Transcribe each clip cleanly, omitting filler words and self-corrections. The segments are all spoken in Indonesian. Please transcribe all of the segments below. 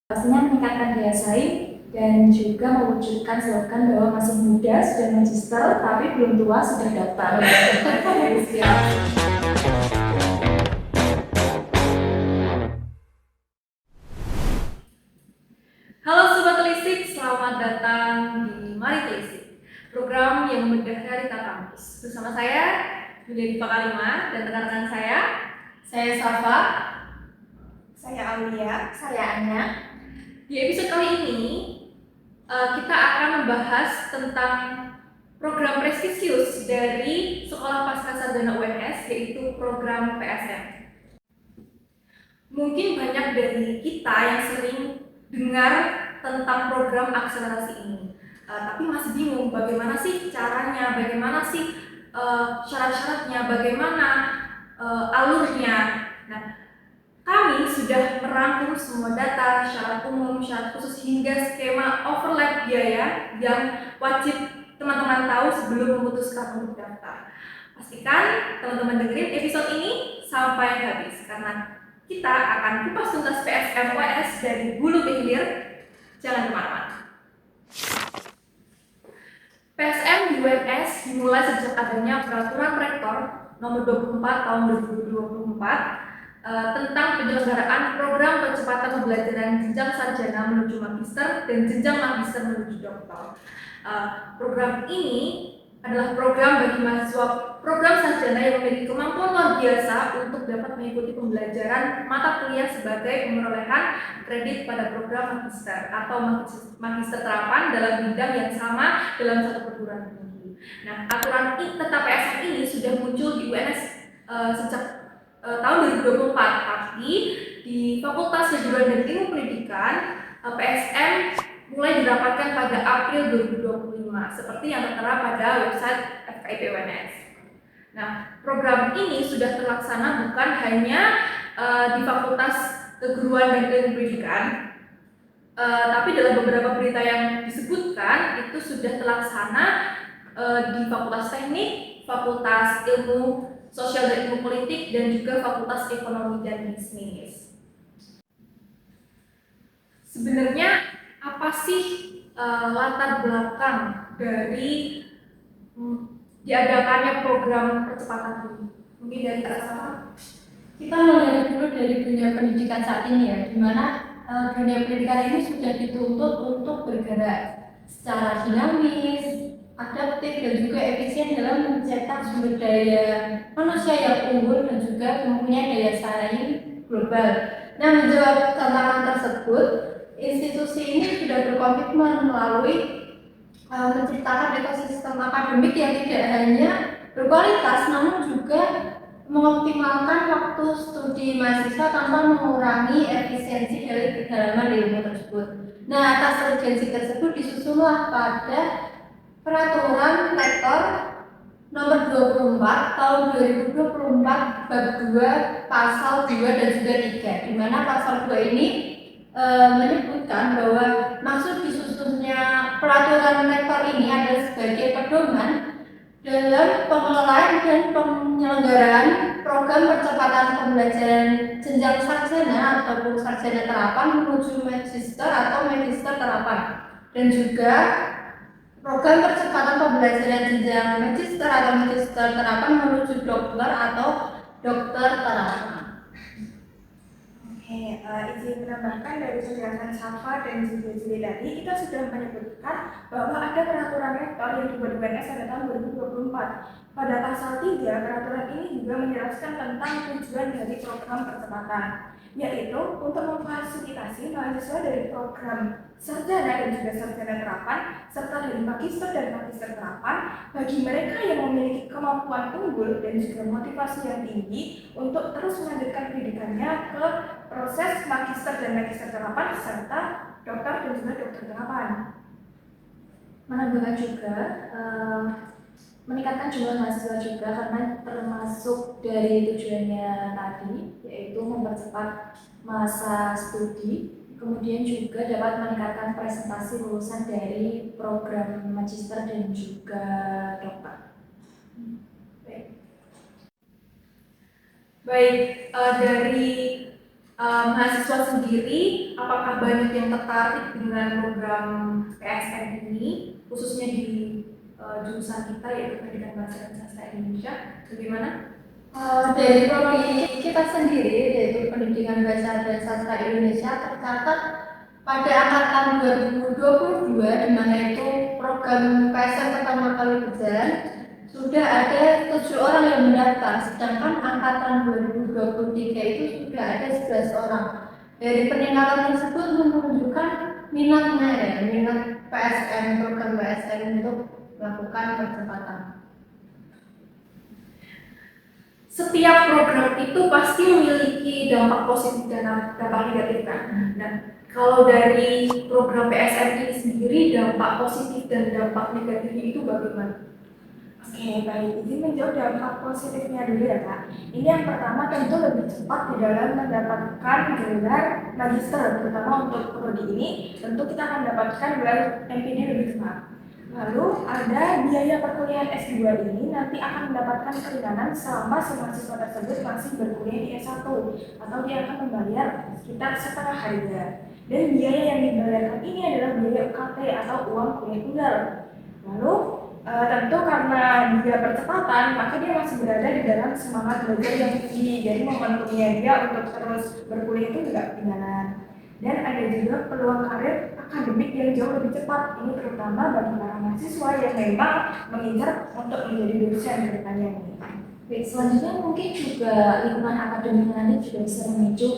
pastinya meningkatkan daya saing dan juga mewujudkan slogan bahwa masih muda sudah magister tapi belum tua sudah dokter. Halo Sobat Telisik, selamat datang di Mari Telisik, program yang membedah realita kampus. Bersama saya, Yulia Dipa Kalima, dan rekan-rekan saya Safa, Saya Aulia, saya Anya. Di episode kali ini, kita akan membahas tentang program prestisius dari Sekolah Pascasarjana UNS, yaitu program PSM. Mungkin banyak dari kita yang sering dengar tentang program akselerasi ini, tapi masih bingung bagaimana sih caranya, bagaimana sih syarat-syaratnya, bagaimana alurnya. Nah, kami sudah merangkum semua data, syarat umum, syarat khusus, hingga skema overlap biaya yang wajib teman-teman tahu sebelum memutuskan untuk daftar. Pastikan teman-teman dengerin episode ini sampai habis, karena kita akan kupas tuntas PSM UNS dari hulu ke hilir. Jangan kemana-mana. PSM di UNS dimulai sejak adanya Peraturan Rektor Nomor 24 Tahun 2024 tentang penyelenggaraan program percepatan pembelajaran jenjang sarjana menuju magister dan jenjang magister menuju doktor. Program ini adalah program bagi mahasiswa program sarjana yang memiliki kemampuan luar biasa untuk dapat mengikuti pembelajaran mata kuliah sebagai pemerolehan kredit pada program magister atau magister terapan dalam bidang yang sama dalam satu perguruan tinggi. Nah, aturan tentang PSM ini sudah muncul di UNS sejak tahun 2024, tapi di Fakultas Kejuruan dan Ilmu Pendidikan PSM mulai dirapatkan pada April 2025 seperti yang tertera pada website FKIP UNS. Nah, program ini sudah terlaksana bukan hanya di Fakultas Keguruan dan Ilmu Pendidikan, tapi dalam beberapa berita yang disebutkan itu sudah terlaksana di Fakultas Teknik, Fakultas Ilmu Sosial dan Ilmu Politik, dan juga Fakultas Ekonomi dan Bisnis. Sebenarnya apa sih latar belakang dari diadakannya program percepatan ini? Mungkin dari Kak Safa. Kita melihat dulu dari dunia pendidikan saat ini ya, di mana dunia pendidikan ini sudah dituntut untuk bergerak secara dinamis, adaptif, dan juga efisien dalam mencetak sumber daya manusia yang unggul dan juga mempunyai daya saing global. Nah, menjawab tantangan tersebut, institusi ini sudah berkomitmen melalui menciptakan ekosistem akademik yang tidak hanya berkualitas, namun juga mengoptimalkan waktu studi mahasiswa tanpa mengurangi efisiensi dari kedalaman ilmu tersebut. Nah, atas urgensi tersebut disusunlah pada Peraturan Rektor Nomor 24 Tahun 2024 Bab 2 Pasal 2 dan juga 3, di mana Pasal 2 ini menyebutkan bahwa maksud disusunnya Peraturan Rektor ini adalah sebagai pedoman dalam pengelolaan dan penyelenggaraan program percepatan pembelajaran jenjang sarjana ataupun sarjana terapan menuju magister atau magister terapan, dan juga program percepatan pembelajaran jenjang magister atau magister terapan menuju dokter atau dokter terapan. Izin menambahkan dari penjelasan Safa dan juga Juli tadi, kita sudah menyebutkan bahwa ada peraturan rektor yang dibuat UNS pada tahun 2024. Pada pasal 3, peraturan ini juga menjelaskan tentang tujuan dari program percepatan, yaitu untuk memfasilitasi mahasiswa dari program sarjana dan juga sarjana terapan, serta dari magister dan magister terapan bagi mereka yang memiliki kemampuan unggul dan juga motivasi yang tinggi untuk terus melanjutkan pendidikannya ke proses magister dan magister terapan serta dokter dan juga dokter terapan. Menambahkan juga meningkatkan jumlah mahasiswa juga, karena termasuk dari tujuannya tadi yaitu mempercepat masa studi, kemudian juga dapat meningkatkan presentasi lulusan dari program magister dan juga dokter. Baik, dari Mahasiswa sendiri, apakah banyak yang tertarik dengan program PSN ini, khususnya di jurusan kita yaitu Pendidikan Bahasa dan Sastra Indonesia? Bagaimana? Dari prodi kita sendiri, yaitu Pendidikan Bahasa dan Sastra Indonesia, tercatat pada angkatan 2022, di mana itu program PSN pertama kali berjalan, sudah ada 7 orang yang mendaftar, sedangkan angkatan 2023 itu sudah ada 11 orang. Dari peningkatan tersebut menunjukkan minatnya ya, minat PSN, program PSN untuk melakukan percepatan. Setiap program itu pasti memiliki dampak positif dan dampak negatif kan. Nah, kalau dari program PSN ini sendiri dampak positif dan dampak negatifnya itu bagaimana? Oke, baik. Izin menjawab dampak positifnya dulu ya, Kak. Ini yang pertama tentu lebih cepat di dalam mendapatkan gelar magister, terutama untuk prodi ini, tentu kita akan mendapatkan gelar MPD lebih cepat. Lalu ada biaya perkuliahan S2 ini nanti akan mendapatkan keringanan selama si mahasiswa tersebut masih berkuliah di S1 atau dia akan membayar sekitar setengah harga. Dan biaya yang dibayarkan ini adalah biaya UKT atau uang kuliah tunggal. Lalu tentu karena dia percepatan, maka dia masih berada di dalam semangat belajar yang tinggi. Jadi momentumnya dia untuk terus berkuliah itu juga ketinggalan. Dan ada juga peluang karir akademik yang jauh lebih cepat. Ini terutama bagi para mahasiswa yang memang mengincar untuk menjadi dosen ke depannya ini. Baik, selanjutnya mungkin juga lingkungan akademik nanti juga bisa memicu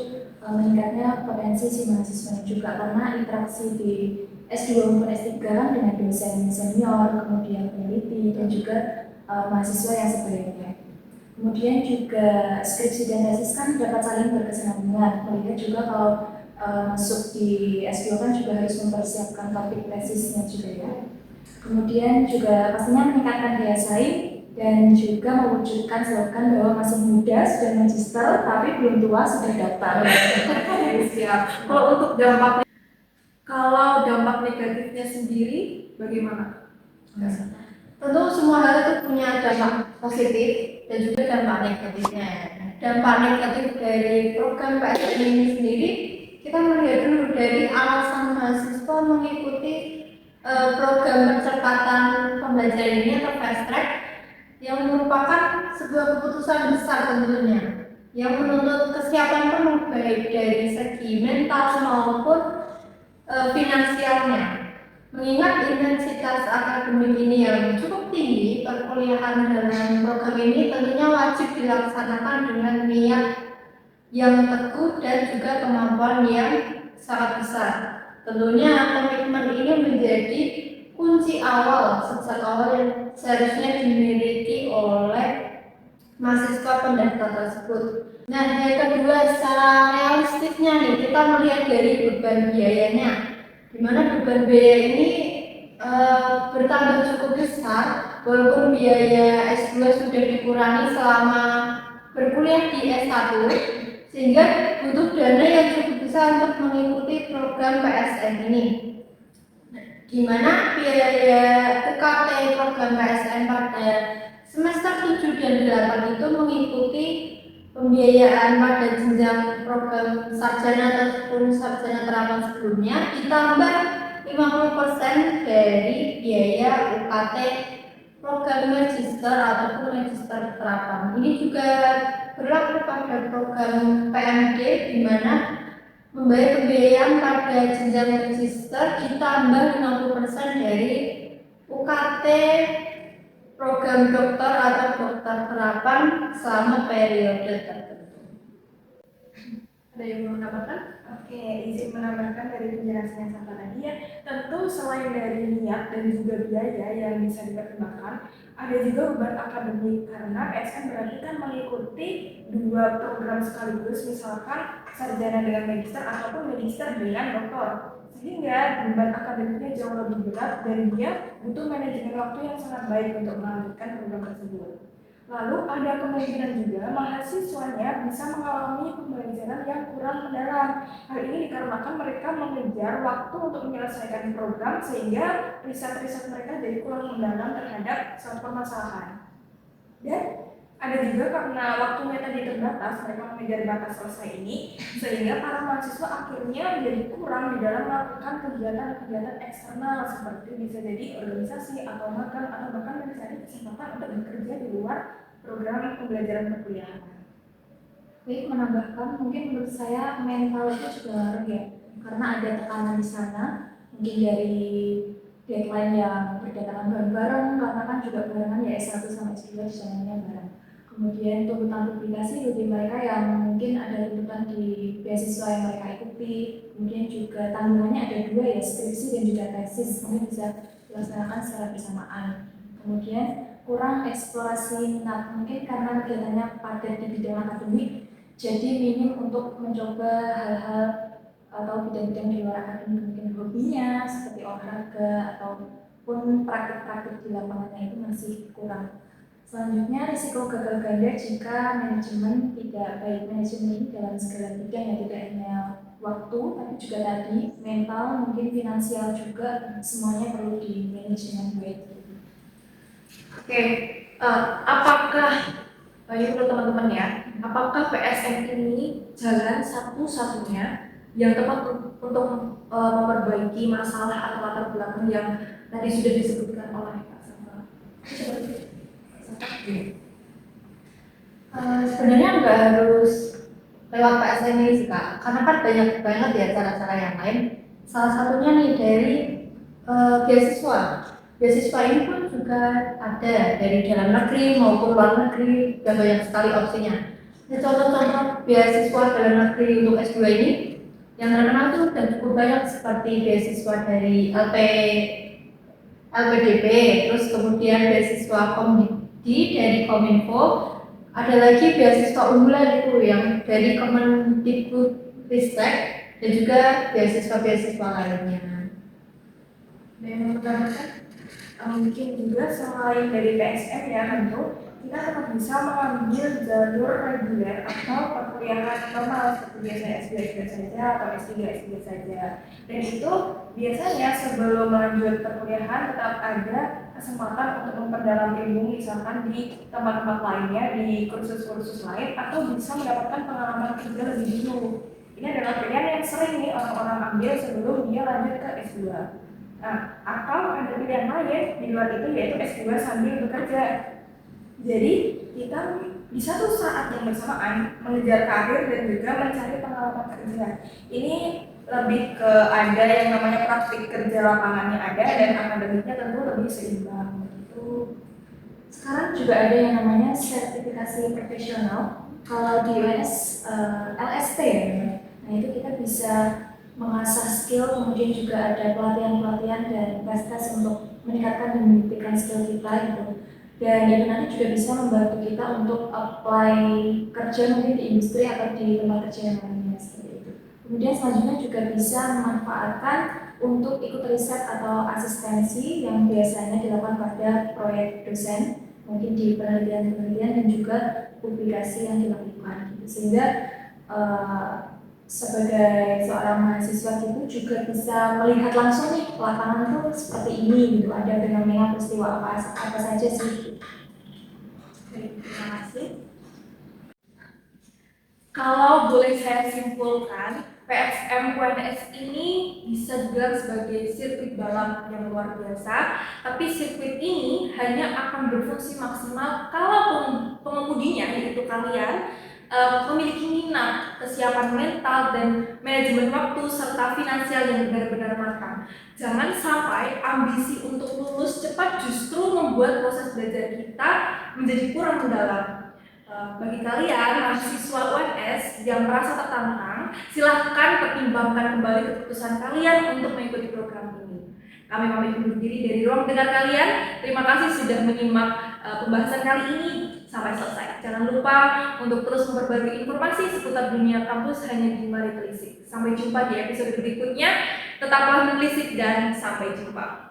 meningkatnya potensi si mahasiswa juga, karena interaksi di S2 maupun S3 kan dengan dosen senior, kemudian peneliti dan juga mahasiswa yang sebaliknya. Kemudian juga skripsi dan tesis kan dapat saling berkesinambungan. Melihat juga kalau masuk di S2 kan juga harus mempersiapkan topik tesisnya juga ya. Kemudian juga pastinya meningkatkan daya saing dan juga mewujudkan slogan bahwa masih muda sudah magister tapi belum tua sudah daftar. Siap. Kalau dampak negatifnya sendiri bagaimana? Tentu semua hal itu punya dampak positif dan juga dampak negatifnya. Dampak negatif dari program PSN ini sendiri, kita melihat dulu dari alasan mahasiswa mengikuti program percepatan pembelajaran ini atau fast track yang merupakan sebuah keputusan besar tentunya yang menuntut kesiapan penuh baik dari segi mental maupun finansialnya. Mengingat intensitas akademik ini yang cukup tinggi, perkuliahan dalam program ini tentunya wajib dilaksanakan dengan niat yang teguh dan juga kemampuan yang sangat besar. Tentunya komitmen ini menjadi kunci awal sejak awal yang seharusnya dimiliki oleh mahasiswa pendaftar tersebut. Nah, yang kedua, secara realistisnya nih, kita melihat dari beban biayanya, di mana beban biaya ini bertambah cukup besar, walaupun biaya S2 sudah dikurangi selama berkuliah di S1, sehingga butuh dana yang cukup besar untuk mengikuti program PSN ini. Di mana biaya UKT program PSN pada semester 7 dan 8 itu mengikuti pembiayaan pada jenjang program sarjana ataupun sarjana terapan sebelumnya, ditambah 50% dari biaya UKT program magister ataupun magister terapan. Ini juga berlaku pada program PMD, di mana membayar pembiayaan pada jenjang magister ditambah 50% dari UKT program dokter atau dokter terapan selama periode tertentu. Ada yang mau menambahkan? Oke, izin menambahkan dari penjelasan yang sampai tadi ya. Tentu selain dari niat dan juga biaya yang bisa dipertimbangkan, ada juga beban akademik karena PSN berarti kan mengikuti 2 program sekaligus, misalkan sarjana dengan magister ataupun magister dengan doktor. Sehingga beban akademiknya jauh lebih berat dan dia butuh manajemen waktu yang sangat baik untuk melanjutkan program tersebut. Lalu ada kemungkinan juga mahasiswanya bisa mengalami pembelajaran yang kurang mendalam. Hal ini dikarenakan mereka mengejar waktu untuk menyelesaikan program sehingga riset-riset mereka jadi kurang mendalam terhadap suatu permasalahan. Dan Ada juga karena waktunya tadi terbatas, mereka mengejar batas selesai ini, sehingga para mahasiswa akhirnya menjadi kurang di dalam melakukan kegiatan-kegiatan eksternal seperti bisa jadi organisasi atau magang atau bahkan mencari kesempatan untuk bekerja di luar program pembelajaran perkuliahan. Baik, menambahkan mungkin menurut saya mental itu juga ngaruh ya, karena ada tekanan di sana, mungkin dari deadline yang berdatangan bareng-bareng, karena kan juga barengan ya S1 sama S2 jalannya bareng. Kemudian tuntutan publikasi bagi mereka yang mungkin ada tuntutan di beasiswa yang mereka ikuti, kemudian juga tanggungannya ada dua ya, skripsi dan juga tesis, mungkin bisa dilaksanakan secara bersamaan. Kemudian kurang eksplorasi minat, mungkin karena kegiatannya padat di bidang akademik, jadi minim untuk mencoba hal-hal atau bidang-bidang di luar akademik, mungkin hobinya seperti olahraga ataupun praktik-praktik di lapangannya itu masih kurang. Selanjutnya, risiko gagal ganda jika manajemen tidak baik. Manajemen ini dalam segala bidang ya, tidak hanya waktu, tapi juga tadi mental, mungkin finansial juga, semuanya perlu di manajemen baik. Oke, apakah ini menurut teman-teman ya, apakah PSN ini jalan satu-satunya yang tepat untuk memperbaiki masalah atau latar belakang yang tadi sudah disebutkan oleh Kak Safa? Sebenarnya nggak harus lewat PSN ini sih Kak, karena kan banyak banget ya cara-cara yang lain. Salah satunya nih dari beasiswa. Beasiswa ini pun juga ada dari dalam negeri maupun luar negeri, dan banyak sekali opsinya. Nah, contoh-contoh beasiswa dalam negeri untuk S2 ini yang terkenal tuh dan cukup banyak seperti beasiswa dari LPDP, terus kemudian beasiswa Komdikti dari Kominfo, ada lagi beasiswa unggulan itu yang dari Kemendikbudristek dan juga beasiswa-beasiswa lainnya. Dan mungkin juga selain dari PSN ya tentu kita tetap bisa mengambil jalur reguler atau perkuliahan normal seperti biasa S2 saja atau S3 saja. Dan itu biasanya sebelum lanjut perkuliahan tetap ada kesempatan untuk memperdalam ilmu misalkan di tempat-tempat lainnya, di kursus-kursus lain, atau bisa mendapatkan pengalaman kerja lebih dulu. Ini adalah pilihan yang sering nih orang-orang ambil sebelum dia lanjut ke S2. Nah, atau ada pilihan lain di luar itu yaitu S2 sambil bekerja. Jadi kita di satu saat yang bersamaan mengejar karir dan juga mencari pengalaman kerja. Ini lebih ke ada yang namanya praktik kerja lapangannya ada dan akademiknya tentu lebih seimbang. Gitu. Sekarang juga ada yang namanya sertifikasi profesional. Kalau di UNS LSP ya. Nah itu kita bisa mengasah skill, kemudian juga ada pelatihan-pelatihan dan tes-tes untuk meningkatkan dan membuktikan skill kita gitu. Dan itu nanti juga bisa membantu kita untuk apply kerja mungkin di industri atau di tempat kerja yang lainnya seperti itu. Kemudian selanjutnya juga bisa memanfaatkan untuk ikut riset atau asistensi yang biasanya dilakukan pada proyek dosen, mungkin di penelitian-penelitian dan juga publikasi yang dilakukan gitu. Sehingga sebagai seorang mahasiswa itu juga bisa melihat langsung nih lapangan tuh seperti ini gitu, ada fenomena peristiwa apa saja sih. Oke, terima kasih. Kalau boleh saya simpulkan, PSM UNS ini bisa dibilang sebagai sirkuit balap yang luar biasa, tapi sirkuit ini hanya akan berfungsi maksimal kalau pengemudinya, yaitu kalian, memiliki minat, kesiapan mental, dan manajemen waktu serta finansial yang benar-benar matang. Jangan sampai ambisi untuk lulus cepat justru membuat proses belajar kita menjadi kurang mendalam. Bagi kalian mahasiswa UNS yang merasa tertantang, silahkan pertimbangkan kembali keputusan kalian untuk mengikuti program ini. Kami pamit undur diri dari ruang dengar kalian. Terima kasih sudah menyimak pembahasan kali ini sampai selesai. Jangan lupa untuk terus memperbarui informasi seputar dunia kampus hanya di Mari Telisik. Sampai jumpa di episode berikutnya. Tetaplah menelisik dan sampai jumpa.